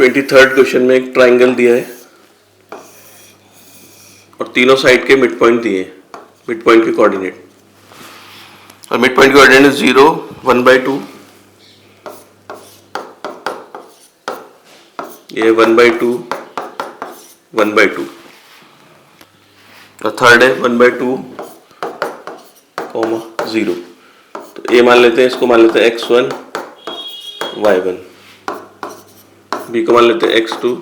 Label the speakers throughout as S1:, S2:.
S1: 23rd question में एक triangle दिया है और तीनों साइड के मिड पॉइंट दिए हैं, मिड पॉइंट के कोऑर्डिनेट, और मिड पॉइंट के कोऑर्डिनेट 0, 1/2, ये 1/2, 1/2, और थर्ड है 1/2, 0। तो ए मान लेते हैं, इसको मान लेते हैं x1, y1, बी को मान लेते हैं x2,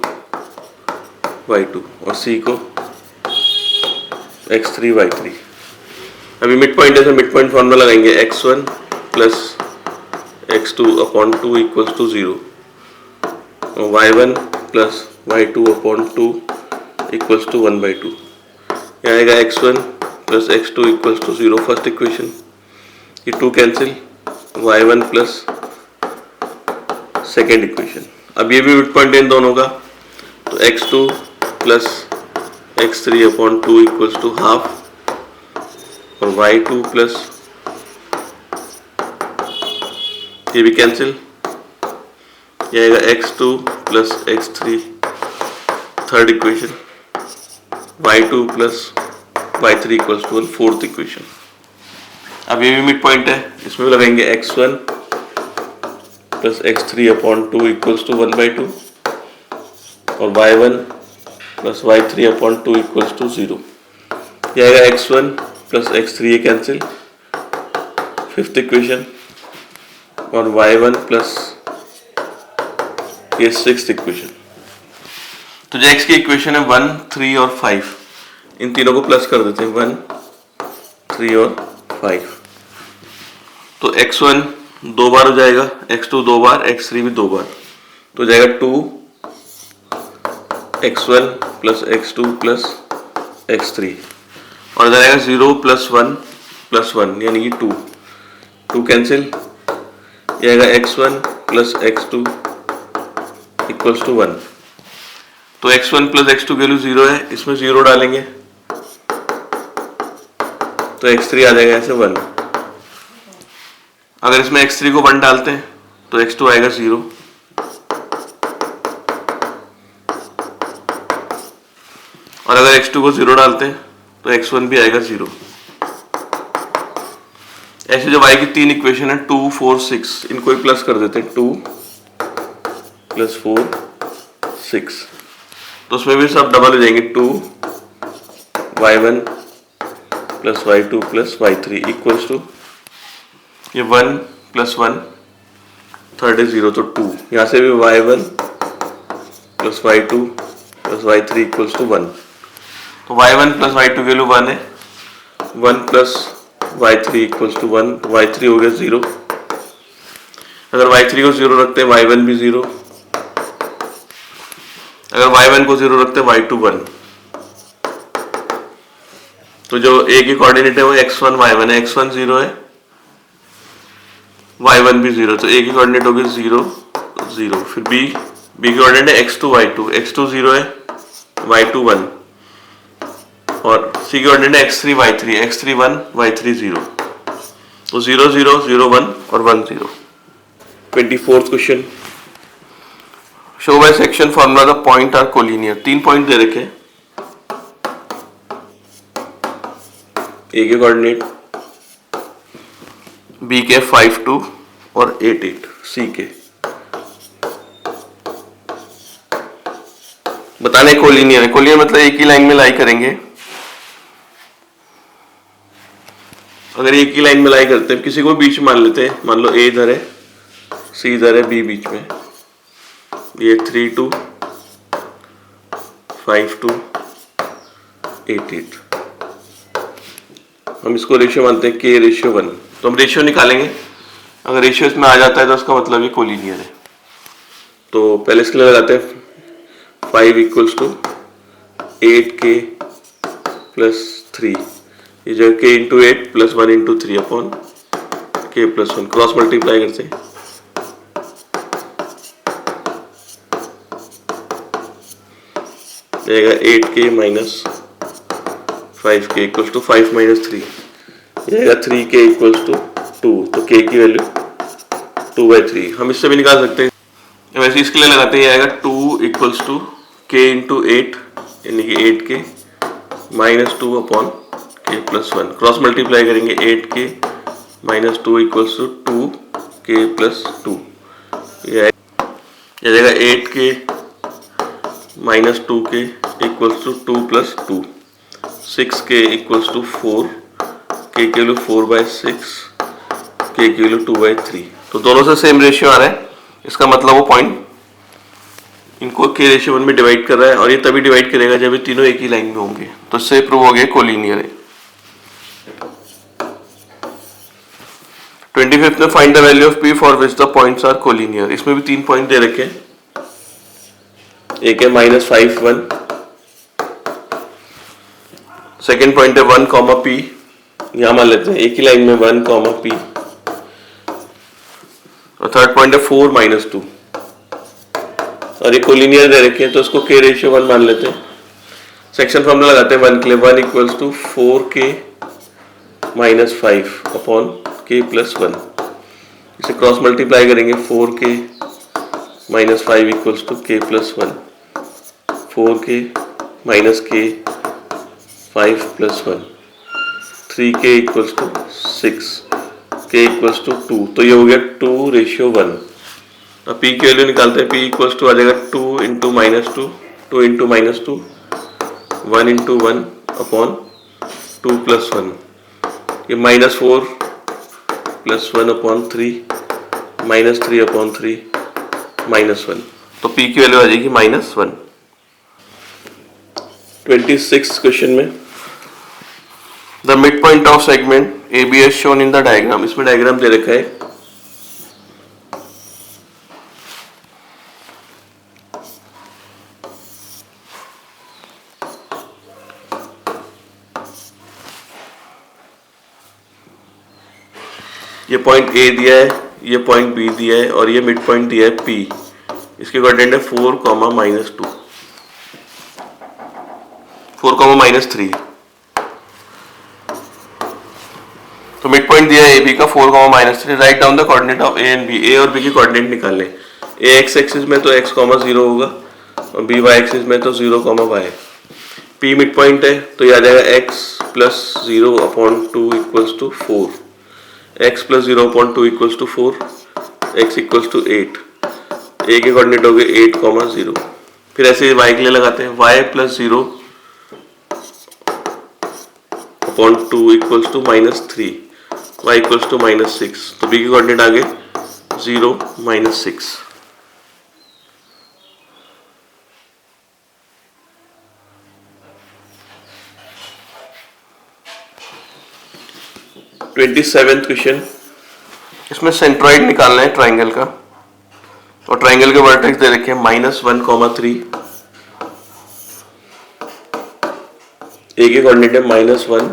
S1: y2 और सी को x3, y3। अभी मिड पॉइंट है तो मिड पॉइंट फॉर्मूला लगाएंगे, x1 plus x2/2 equals to 0, और y1 plus y2/2 equals to 1/2। यहाँ आएगा x1 plus x2 equals to 0 first equation, ये 2 cancel, y1 plus second equation. अब ये भी मिड पॉइंट इन दोनों का, तो x2 plus x3/2 equals to half, और y2 प्लस ये भी कैंसिल, ये आएगा x2 plus x3 third equation, y2 plus y3 equals to 1 fourth equation. अब ये भी मिड पॉइंट है, इसमें भी लगाएंगे x1 plus x3/2 equals to 1/2, और y1 plus y3/2 equals to 0। यह आएगा x1 प्लस x3, ये कैंसिल, फिफ्थ इक्वेशन, और y1 प्लस ये सिक्स्थ इक्वेशन। तो जो x की इक्वेशन है 1, 3 और 5, इन तीनों को प्लस कर देते हैं, 1, 3 और 5। तो x1 दो बार हो जाएगा, x2 दो बार, x3 भी दो बार, तो हो जाएगा 2x1 plus x2 plus x3, और इधर आएगा 0 प्लस 1 प्लस 1 यानी कि 2, 2 कैंसिल, ये आएगा x1 plus x2 equals to 1। तो x1 प्लस x2 की वैल्यू 0 है, इसमें 0 डालेंगे तो x3 आ जाएगा ऐसे 1। अगर इसमें x3 को 1 डालते हैं तो x2 आएगा 0, और अगर x2 को 0 डालते हैं तो x1 भी आएगा 0। ऐसे जो y की तीन इक्वेशन है 2, 4, 6, इनको ही प्लस कर देते हैं, 2 प्लस 4, 6, तो उसमें भी सब डबल हो जाएंगे, 2y1 plus y2 plus y3 equals to ये 1 प्लस 1, थर्ड है 0 तो 2, यहाँ से भी y1 plus y2 plus y3 equals to 1। तो y1 प्लस y2 की वैल्यू 1 है, 1 प्लस y3 इक्वल्स टू 1, तो y3 हो गया 0। अगर y3 को 0 रखते हैं y1 भी 0, अगर y1 को 0 रखते हैं y2 1, तो जो a की कोऑर्डिनेट है वो x1 y1 है, x1 0 है, y1 भी 0, तो a की कोऑर्डिनेट होगी 0, 0। फिर b की कोऑर्डिनेट है x2 y2, x2 0 है, y2 1, और c की कोऑर्डिनेट है x3 y3, x3 1, y3 0, तो 0 0 0 1 और 1 0। 24th question, show by section formula the point are collinear. 3 point दे रखे, a के कोऑर्डिनेट, b के 5 2 और 8 8, c के बताने कोलिनियर है। कोलिनियर मतलब एक ही लाइन में लाई करेंगे। अगर एक ही लाइन में लाई करते हैं, किसी को बीच मान लेते हैं, मान लो a इधर है, c इधर है, b बीच में, ये 3 2 5 2 8 8, हम इसको रेशियो मानते हैं k/1, तो हम रेशियो निकालेंगे। अगर रेशियो इसमें आ जाता है तो उसका मतलब ये कोलिनियर है। तो पहले इसके लिए लगाते हैं 5 इक्वल्स टू 8k प्लस 3, ये जो k into 8 plus 1 into 3 upon k plus 1, cross multiply करते हैं, जाएगा 8k minus 5k equals to 5 minus 3, जाएगा 3k इक्वल्स टू 2, तो k की वैल्यू 2/3। हम इससे भी निकाल सकते हैं, वैसे इसके लिए लगाते हैं, आएगा 2 इक्वल्स टू के इंटू 8 यानी कि 8k -2 upon k plus 1। Cross multiply करेंगे 8k -2 equals to 2k plus 2। यह जाएगा 8k -2k equals to 2 plus 2। 6k equals to 4, k की वैल्यू 4/6, k की वैल्यू 2/3। तो दोनों से सेम रेशियो आ रहा है, इसका मतलब वो पॉइंट इनको k रेशियो 1 में डिवाइड कर रहा है, और ये तभी डिवाइड करेगा जब ये तीनों एक ही लाइन में होंगे। तो इससे प्रूव हो गया कोलिनियर है। 25th में find the value of p for which the points are collinear. इसमें भी 3 पॉइंट दे रखे हैं। एक है -5 1, सेकेंड पॉइंट है 1, p, यहां मान लेते हैं एक ही लाइन में 1, p, और थर्ड पॉइंट है 4 -2, और ये कोलिनियर दे रखे हैं तो इसको k रेशियो 1 मान लेते हैं। सेक्शन फॉर्मूला लगाते हैं 1 के लिए। 1 equals to 4k -5 upon k plus 1। इसे क्रॉस मल्टीप्लाई करेंगे 4k -5 equals to k plus 1, 4k minus k 5 plus 1, 3k equals to 6, k equals to 2। तो ये हो गया 2 रेशियो 1। अब p की वैल्यू निकालते हैं। p इक्वल्स टू आ जाएगा 2 into -2, 2 into -2, 1 into 1 upon 2 plus 1। ये -4 प्लस 1 अपॉन 3, -3 अपॉन 3, -1। तो p की वैल्यू आ जाएगी -1। 26 क्वेश्चन में the mid point of segment AB as shown in the diagram. इसमें डायग्राम दे रखा है। ये पॉइंट A दिया है, ये पॉइंट B दिया है, और ये मिड पॉइंट दिया है P। इसके कोऑर्डिनेट है 4, -2, 4, -3। तो मिड पॉइंट दिया है AB का 4, -3। Write down the coordinate of A and B। A और B की कोऑर्डिनेट निकाल लें। A x एक्सिस में तो x, 0 होगा, और B y एक्सिस में तो 0, y। P मिड पॉइंट है तो ये आ जाएगा x plus 0 upon 2 equals to 4। x plus 0 upon 2 equals to 4, x equals to 8। A के कोऑर्डिनेट हो गए 8, 0। फिर ऐसे y के लिए लगाते हैं। y plus 0 upon 2 equals to -3, y equals to -6। तो b के कोऑर्डिनेट आ गए 0, -6। ट्वेंटी-7th क्वेश्चन। इसमें सेंट्रॉइड निकालना है ट्राइंगल का, और ट्राइंगल के वर्टेक्स दे रखे हैं -1, 3। A के कोऑर्डिनेट है -1,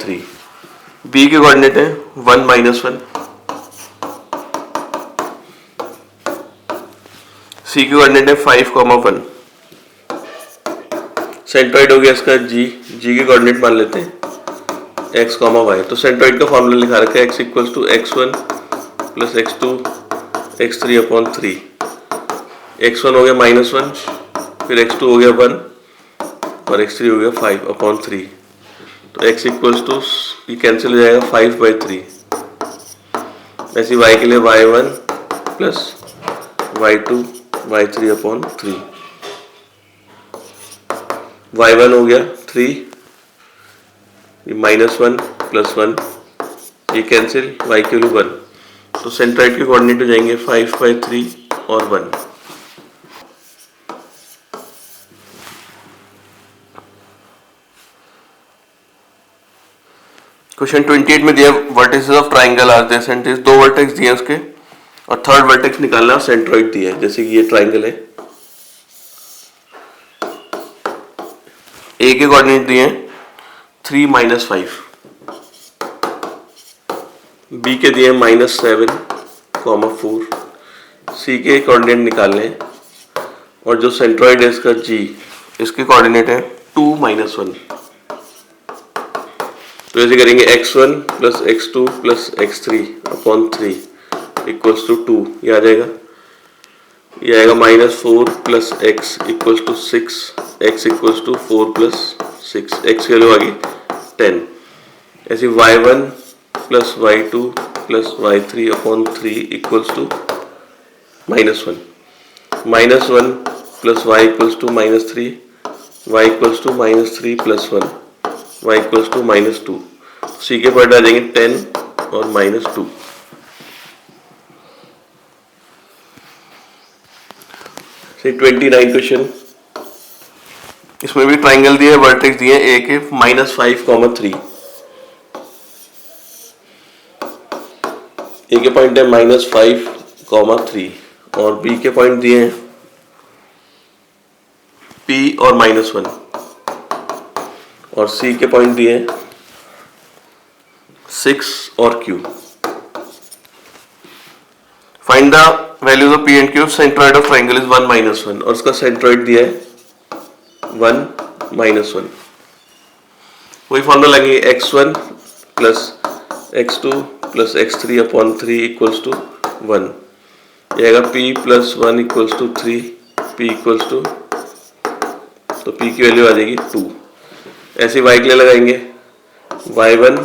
S1: 3। B के कोऑर्डिनेट है 1, -1। C के कोऑर्डिनेट है 5, 1। सेंट्रॉइड हो गया इसका G के कोऑर्डिनेट मान लेते हैं x, y। तो सेंट्रॉइड का फॉर्मूला लिखा रखा है x equals to x1 plus x2 x3 upon 3। x1 हो गया -1, फिर x2 हो गया 1, और x3 हो गया 5 अपॉन 3। तो x इक्वल्स टू, ये कैंसिल हो जाएगा 5/3। ऐसे y के लिए y1 plus y2 y3 upon 3। y1 हो गया 3, -1 प्लस 1, ये कैंसिल, y की वैल्यू 1। तो सेंट्रॉइड के कोऑर्डिनेट हो जाएंगे 5/3 और 1। क्वेश्चन 28 में दिया vertices of triangle are there. 2 vertex दिए उसके, और थर्ड वर्टेक्स निकालना, सेंट्रॉइड दिया है। जैसे कि ये ट्राइंगल है, A के कोऑर्डिनेट दिए हैं 3, -5। B के दिए -7, 4। C के कोऑर्डिनेट निकालने हैं, और जो सेंट्रॉइड है इसका G, इसके कोऑर्डिनेट है 2, -1। तो ऐसे करेंगे x1 plus x2 plus x3 upon 3 equals to 2, ये आ जाएगा। ये आएगा -4 plus x equals to 6, x equals to 4 plus 6, x की वैल्यू आ गई 10। ऐसे y1 plus y2 plus y3 upon 3 equals to -1, -1 plus y equals to -3, y equals to -3 plus 1, y equals to -2। C के पॉइंट आ जाएंगे 10 और -2। से 29 question, इसमें भी ट्राइंगल दिए, वर्टेक्स दिए ए के -5, 3। ए के पॉइंट है -5, 3 और बी के पॉइंट दिए हैं P और -1 और सी के पॉइंट दिए हैं 6 और Q। Find the values of P and Q, centroid of triangle is 1 -1 और उसका सेंट्रोइड दिया है 1 -1। वही फॉर्मूला लगेंगे x1 plus x2 plus x3 upon 3 equals to 1। ये आएगा p plus 1 equals to 3, p equals to, तो p की वैल्यू आ जाएगी 2। ऐसे y के लिए लगाएंगे y1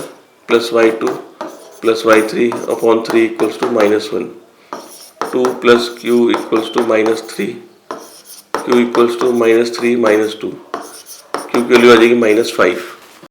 S1: plus y2 plus y3 upon 3 equals to -1, 2 plus q equals to -3, q equals to -3 -2, q की वैल्यू आ जाएगी -5।